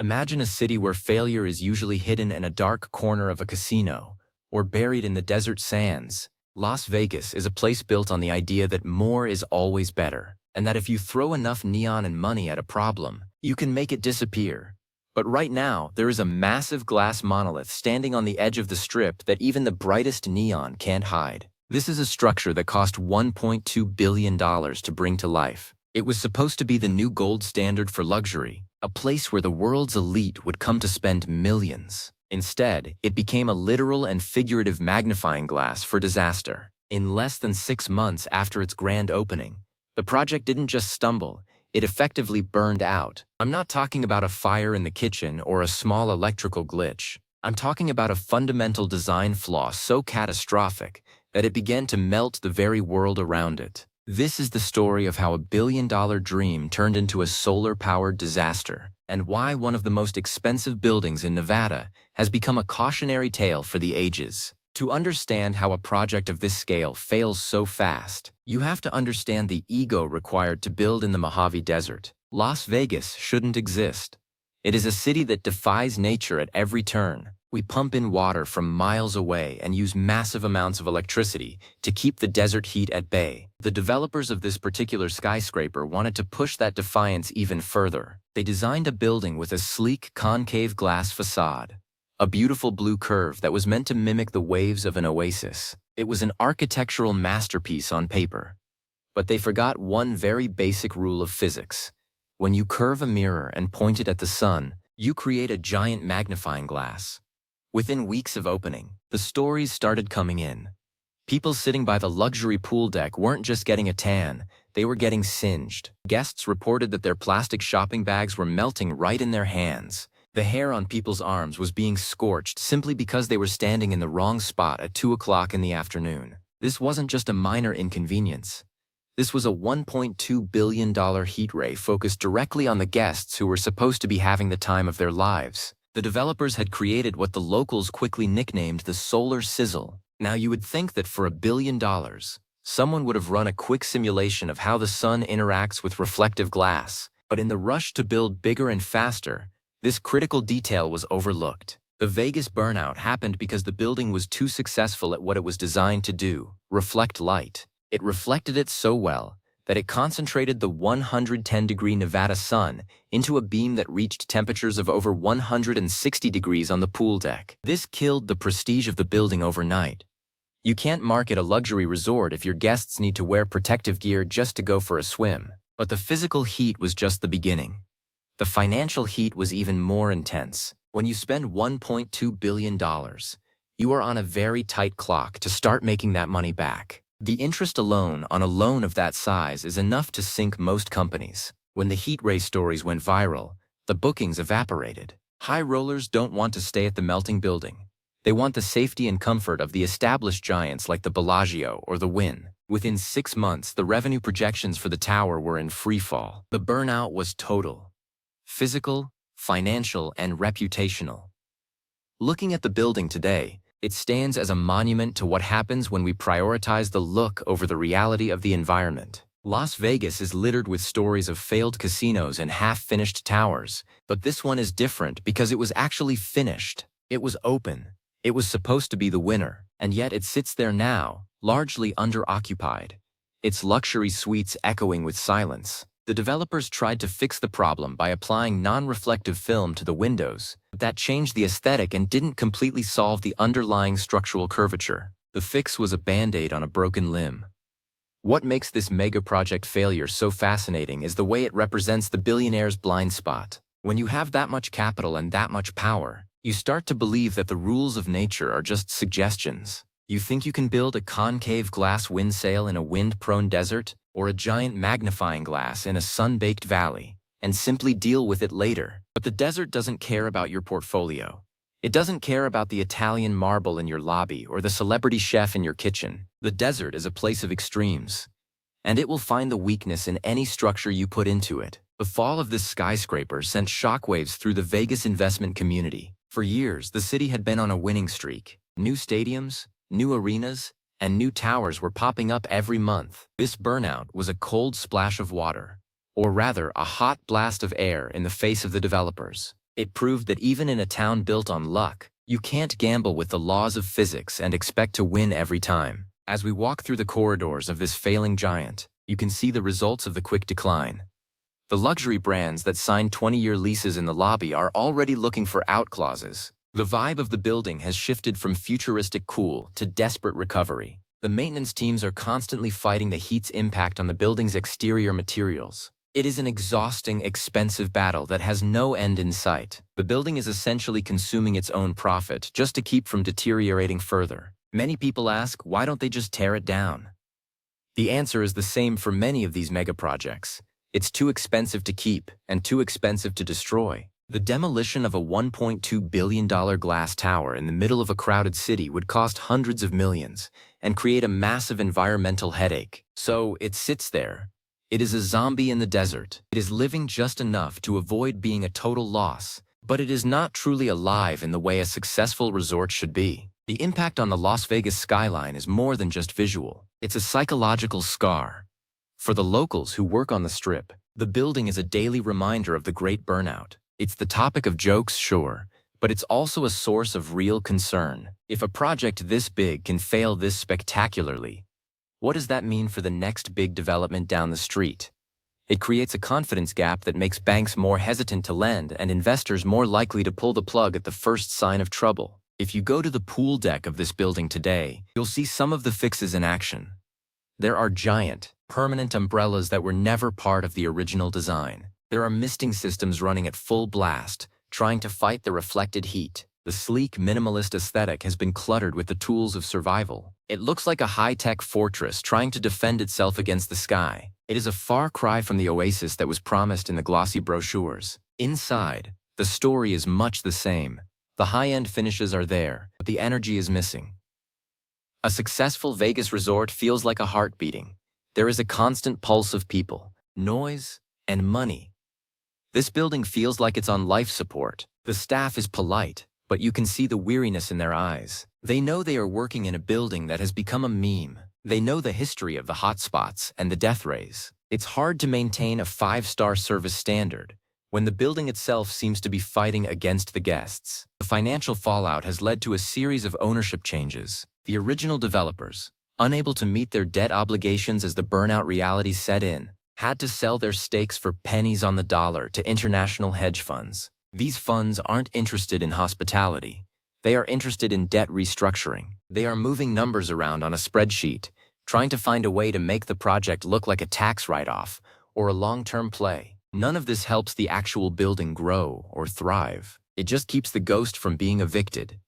Imagine a city where failure is usually hidden in a dark corner of a casino or buried in the desert sands. Las Vegas is a place built on the idea that more is always better, and that if you throw enough neon and money at a problem, you can make it disappear. But right now, there is a massive glass monolith standing on the edge of the strip that even the brightest neon can't hide. This is a structure that cost $1.2 billion to bring to life. It was supposed to be the new gold standard for luxury, a place where the world's elite would come to spend millions. Instead, it became a literal and figurative magnifying glass for disaster. In less than 6 months after its grand opening, the project didn't just stumble, it effectively burned out. I'm not talking about a fire in the kitchen or a small electrical glitch. I'm talking about a fundamental design flaw so catastrophic that it began to melt the very world around it. This is the story of how a billion-dollar dream turned into a solar-powered disaster, and why one of the most expensive buildings in Nevada has become a cautionary tale for the ages. To understand how a project of this scale fails so fast, you have to understand the ego required to build in the Mojave Desert. Las Vegas shouldn't exist. It is a city that defies nature at every turn. We pump in water from miles away and use massive amounts of electricity to keep the desert heat at bay. The developers of this particular skyscraper wanted to push that defiance even further. They designed a building with a sleek concave glass facade, a beautiful blue curve that was meant to mimic the waves of an oasis. It was an architectural masterpiece on paper. But they forgot one very basic rule of physics. When you curve a mirror and point it at the sun, you create a giant magnifying glass. Within weeks of opening, the stories started coming in. People sitting by the luxury pool deck weren't just getting a tan, they were getting singed. Guests reported that their plastic shopping bags were melting right in their hands. The hair on people's arms was being scorched simply because they were standing in the wrong spot at 2 o'clock in the afternoon. This wasn't just a minor inconvenience. This was a $1.2 billion heat ray focused directly on the guests who were supposed to be having the time of their lives. The developers had created what the locals quickly nicknamed the solar sizzle. Now you would think that for $1 billion, someone would have run a quick simulation of how the sun interacts with reflective glass. But in the rush to build bigger and faster, this critical detail was overlooked. The Vegas burnout happened because the building was too successful at what it was designed to do: reflect light. It reflected it so well that it concentrated the 110-degree Nevada sun into a beam that reached temperatures of over 160 degrees on the pool deck. This killed the prestige of the building overnight. You can't market a luxury resort if your guests need to wear protective gear just to go for a swim. But the physical heat was just the beginning. The financial heat was even more intense. When you spend $1.2 billion, you are on a very tight clock to start making that money back. The interest alone on a loan of that size is enough to sink most companies. When the heat ray stories went viral, the bookings evaporated. High rollers don't want to stay at the melting building. They want the safety and comfort of the established giants like the Bellagio or the Wynn. Within 6 months, the revenue projections for the tower were in free fall. The burnout was total: physical, financial, and reputational. Looking at the building today, it stands as a monument to what happens when we prioritize the look over the reality of the environment. Las Vegas is littered with stories of failed casinos and half-finished towers, but this one is different because it was actually finished. It was open. It was supposed to be the winner, and yet it sits there now, largely under-occupied, its luxury suites echoing with silence. The developers tried to fix the problem by applying non-reflective film to the windows. That changed the aesthetic and didn't completely solve the underlying structural curvature. The fix was a band-aid on a broken limb. What makes this mega-project failure so fascinating is the way it represents the billionaire's blind spot. When you have that much capital and that much power, you start to believe that the rules of nature are just suggestions. You think you can build a concave glass windsail in a wind-prone desert, or a giant magnifying glass in a sun-baked valley, and simply deal with it later. But the desert doesn't care about your portfolio. It doesn't care about the Italian marble in your lobby or the celebrity chef in your kitchen. The desert is a place of extremes, and it will find the weakness in any structure you put into it. The fall of this skyscraper sent shockwaves through the Vegas investment community. For years, the city had been on a winning streak. New stadiums, new arenas, and new towers were popping up every month. This burnout was a cold splash of water, or rather a hot blast of air in the face of the developers. It proved that even in a town built on luck, you can't gamble with the laws of physics and expect to win every time. As we walk through the corridors of this failing giant, you can see the results of the quick decline. The luxury brands that signed 20-year leases in the lobby are already looking for out clauses. The vibe of the building has shifted from futuristic cool to desperate recovery. The maintenance teams are constantly fighting the heat's impact on the building's exterior materials. It is an exhausting, expensive battle that has no end in sight. The building is essentially consuming its own profit just to keep from deteriorating further. Many people ask, why don't they just tear it down? The answer is the same for many of these mega projects. It's too expensive to keep and too expensive to destroy. The demolition of a $1.2 billion glass tower in the middle of a crowded city would cost hundreds of millions and create a massive environmental headache. So it sits there. It is a zombie in the desert. It is living just enough to avoid being a total loss, but it is not truly alive in the way a successful resort should be. The impact on the Las Vegas skyline is more than just visual. It's a psychological scar. For the locals who work on the Strip, the building is a daily reminder of the great burnout. It's the topic of jokes, sure, but it's also a source of real concern. If a project this big can fail this spectacularly, what does that mean for the next big development down the street? It creates a confidence gap that makes banks more hesitant to lend and investors more likely to pull the plug at the first sign of trouble. If you go to the pool deck of this building today, you'll see some of the fixes in action. There are giant, permanent umbrellas that were never part of the original design. There are misting systems running at full blast, trying to fight the reflected heat. The sleek, minimalist aesthetic has been cluttered with the tools of survival. It looks like a high-tech fortress trying to defend itself against the sky. It is a far cry from the oasis that was promised in the glossy brochures. Inside, the story is much the same. The high-end finishes are there, but the energy is missing. A successful Vegas resort feels like a heart beating. There is a constant pulse of people, noise, and money. This building feels like it's on life support. The staff is polite, but you can see the weariness in their eyes. They know they are working in a building that has become a meme. They know the history of the hotspots and the death rays. It's hard to maintain a 5-star service standard when the building itself seems to be fighting against the guests. The financial fallout has led to a series of ownership changes. The original developers, unable to meet their debt obligations as the burnout reality set in, had to sell their stakes for pennies on the dollar to international hedge funds. These funds aren't interested in hospitality. They are interested in debt restructuring. They are moving numbers around on a spreadsheet, trying to find a way to make the project look like a tax write-off or a long-term play. None of this helps the actual building grow or thrive. It just keeps the ghost from being evicted.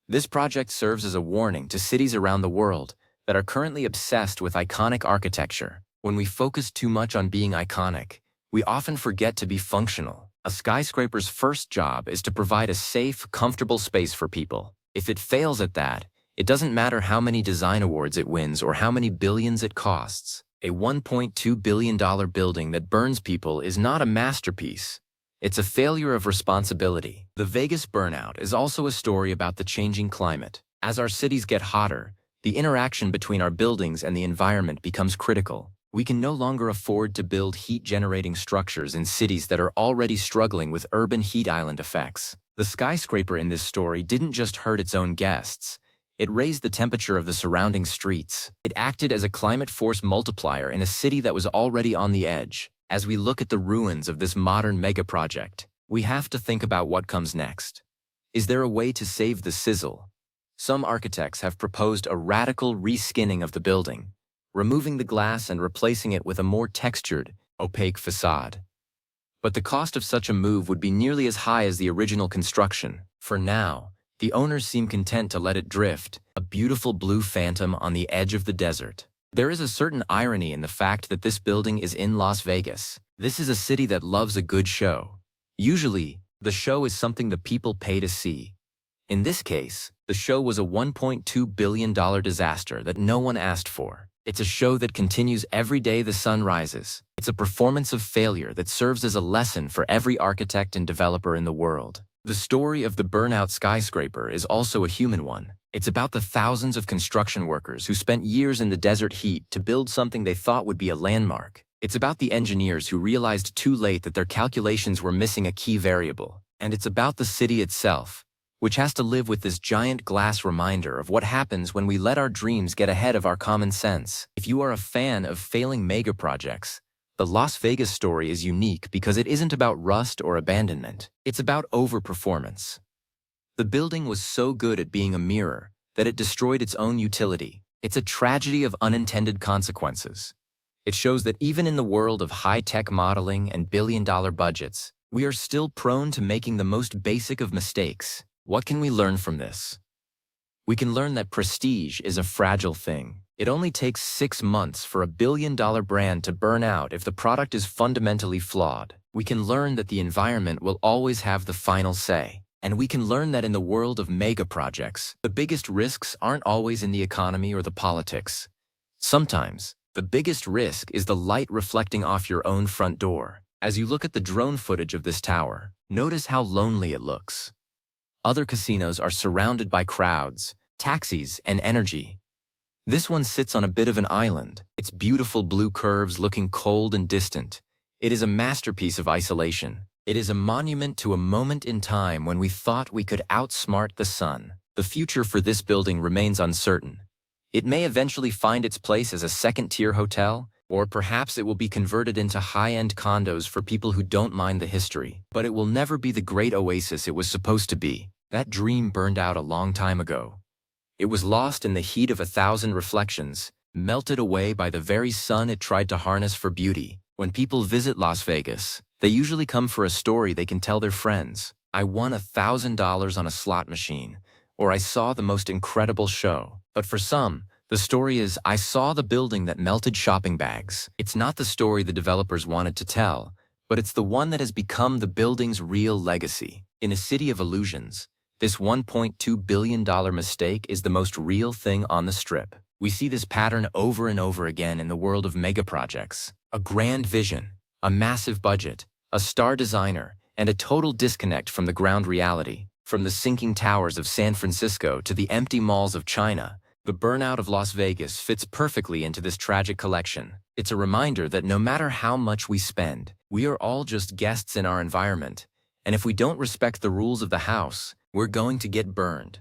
This project serves as a warning to cities around the world that are currently obsessed with iconic architecture. When we focus too much on being iconic, we often forget to be functional. A skyscraper's first job is to provide a safe, comfortable space for people. If it fails at that, it doesn't matter how many design awards it wins or how many billions it costs. A $1.2 billion building that burns people is not a masterpiece. It's a failure of responsibility. The Vegas burnout is also a story about the changing climate. As our cities get hotter, the interaction between our buildings and the environment becomes critical. We can no longer afford to build heat-generating structures in cities that are already struggling with urban heat island effects. The skyscraper in this story didn't just hurt its own guests. It raised the temperature of the surrounding streets. It acted as a climate force multiplier in a city that was already on the edge. As we look at the ruins of this modern mega-project, we have to think about what comes next. Is there a way to save the sizzle? Some architects have proposed a radical reskinning of the building, removing the glass and replacing it with a more textured, opaque facade. But the cost of such a move would be nearly as high as the original construction. For now, the owners seem content to let it drift, a beautiful blue phantom on the edge of the desert. There is a certain irony in the fact that this building is in Las Vegas. This is a city that loves a good show. Usually, the show is something the people pay to see. In this case, the show was a $1.2 billion disaster that no one asked for. It's a show that continues every day the sun rises. It's a performance of failure that serves as a lesson for every architect and developer in the world. The story of the burnout skyscraper is also a human one. It's about the thousands of construction workers who spent years in the desert heat to build something they thought would be a landmark. It's about the engineers who realized too late that their calculations were missing a key variable. And it's about the city itself, which has to live with this giant glass reminder of what happens when we let our dreams get ahead of our common sense. If you are a fan of failing mega projects, the Las Vegas story is unique because it isn't about rust or abandonment. It's about overperformance. The building was so good at being a mirror that it destroyed its own utility. It's a tragedy of unintended consequences. It shows that even in the world of high-tech modeling and billion-dollar budgets, we are still prone to making the most basic of mistakes. What can we learn from this? We can learn that prestige is a fragile thing. It only takes 6 months for a billion-dollar brand to burn out if the product is fundamentally flawed. We can learn that the environment will always have the final say. And we can learn that in the world of mega projects, the biggest risks aren't always in the economy or the politics. Sometimes, the biggest risk is the light reflecting off your own front door. As you look at the drone footage of this tower, notice how lonely it looks. Other casinos are surrounded by crowds, taxis, and energy. This one sits on a bit of an island, its beautiful blue curves looking cold and distant. It is a masterpiece of isolation. It is a monument to a moment in time when we thought we could outsmart the sun. The future for this building remains uncertain. It may eventually find its place as a second-tier hotel, or perhaps it will be converted into high-end condos for people who don't mind the history. But it will never be the great oasis it was supposed to be. That dream burned out a long time ago. It was lost in the heat of 1,000 reflections, melted away by the very sun it tried to harness for beauty. When people visit Las Vegas, they usually come for a story they can tell their friends. I won $1,000 on a slot machine, or I saw the most incredible show. But for some, the story is, I saw the building that melted shopping bags. It's not the story the developers wanted to tell, but it's the one that has become the building's real legacy. In a city of illusions, this $1.2 billion mistake is the most real thing on the Strip. We see this pattern over and over again in the world of mega projects. A grand vision, a massive budget, a star designer, and a total disconnect from the ground reality. From the sinking towers of San Francisco to the empty malls of China, the burnout of Las Vegas fits perfectly into this tragic collection. It's a reminder that no matter how much we spend, we are all just guests in our environment, and if we don't respect the rules of the house, we're going to get burned.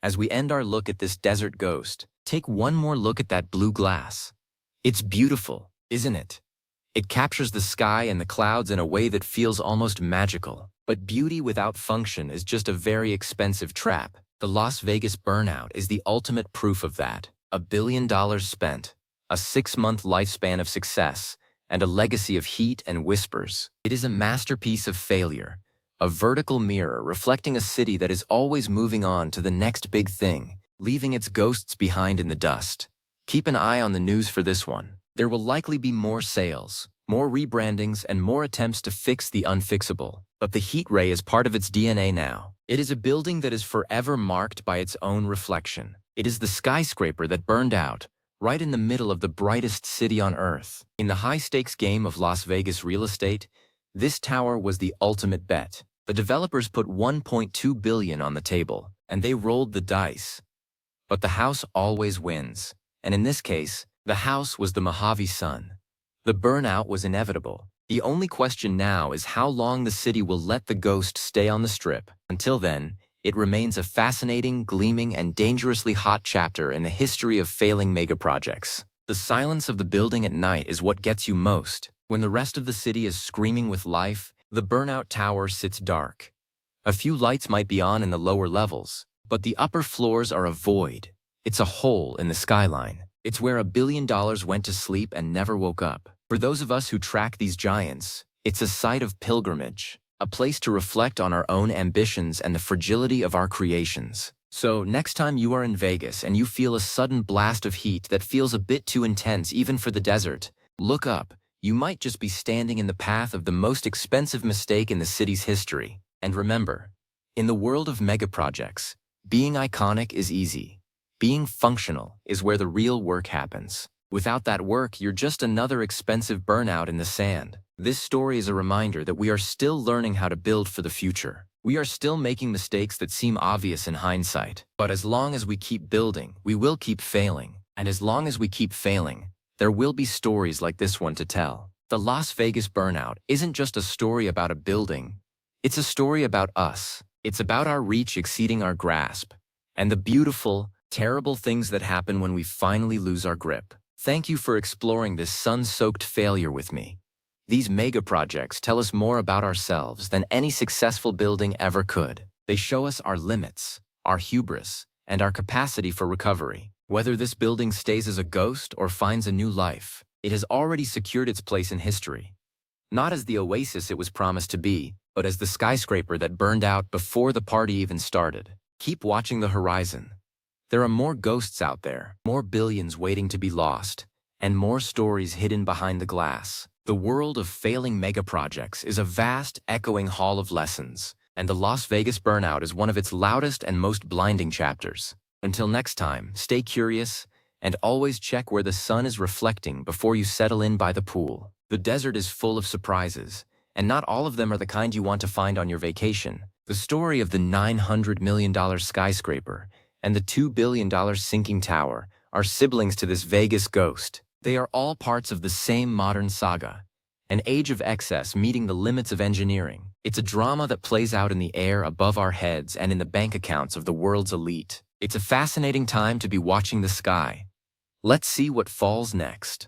As we end our look at this desert ghost, take one more look at that blue glass. It's beautiful, isn't it? It captures the sky and the clouds in a way that feels almost magical. But beauty without function is just a very expensive trap. The Las Vegas burnout is the ultimate proof of that. $1 billion spent, a 6-month lifespan of success, and a legacy of heat and whispers. It is a masterpiece of failure, a vertical mirror reflecting a city that is always moving on to the next big thing, leaving its ghosts behind in the dust. Keep an eye on the news for this one. There will likely be more sales, more rebrandings, and more attempts to fix the unfixable. But the heat ray is part of its DNA now. It is a building that is forever marked by its own reflection. It is the skyscraper that burned out, right in the middle of the brightest city on Earth. In the high-stakes game of Las Vegas real estate, this tower was the ultimate bet. The developers put $1.2 billion on the table, and they rolled the dice. But the house always wins. And in this case, the house was the Mojave Sun. The burnout was inevitable. The only question now is how long the city will let the ghost stay on the Strip. Until then, it remains a fascinating, gleaming, and dangerously hot chapter in the history of failing megaprojects. The silence of the building at night is what gets you most. When the rest of the city is screaming with life, the burnout tower sits dark. A few lights might be on in the lower levels, but the upper floors are a void. It's a hole in the skyline. It's where $1 billion went to sleep and never woke up. For those of us who track these giants, it's a site of pilgrimage, a place to reflect on our own ambitions and the fragility of our creations. So next time you are in Vegas and you feel a sudden blast of heat that feels a bit too intense even for the desert, look up. You might just be standing in the path of the most expensive mistake in the city's history. And remember, in the world of megaprojects, being iconic is easy. Being functional is where the real work happens. Without that work, you're just another expensive burnout in the sand. This story is a reminder that we are still learning how to build for the future. We are still making mistakes that seem obvious in hindsight. But as long as we keep building, we will keep failing. And as long as we keep failing, there will be stories like this one to tell. The Las Vegas burnout isn't just a story about a building. It's a story about us. It's about our reach exceeding our grasp, and the beautiful, terrible things that happen when we finally lose our grip. Thank you for exploring this sun-soaked failure with me. These mega projects tell us more about ourselves than any successful building ever could. They show us our limits, our hubris, and our capacity for recovery. Whether this building stays as a ghost or finds a new life, it has already secured its place in history. Not as the oasis it was promised to be, but as the skyscraper that burned out before the party even started. Keep watching the horizon. There are more ghosts out there, more billions waiting to be lost, and more stories hidden behind the glass. The world of failing mega projects is a vast, echoing hall of lessons, and the Las Vegas burnout is one of its loudest and most blinding chapters. Until next time, stay curious, and always check where the sun is reflecting before you settle in by the pool. The desert is full of surprises, and not all of them are the kind you want to find on your vacation. The story of the $900 million skyscraper and the $2 billion sinking tower are siblings to this Vegas ghost. They are all parts of the same modern saga, an age of excess meeting the limits of engineering. It's a drama that plays out in the air above our heads and in the bank accounts of the world's elite. It's a fascinating time to be watching the sky. Let's see what falls next.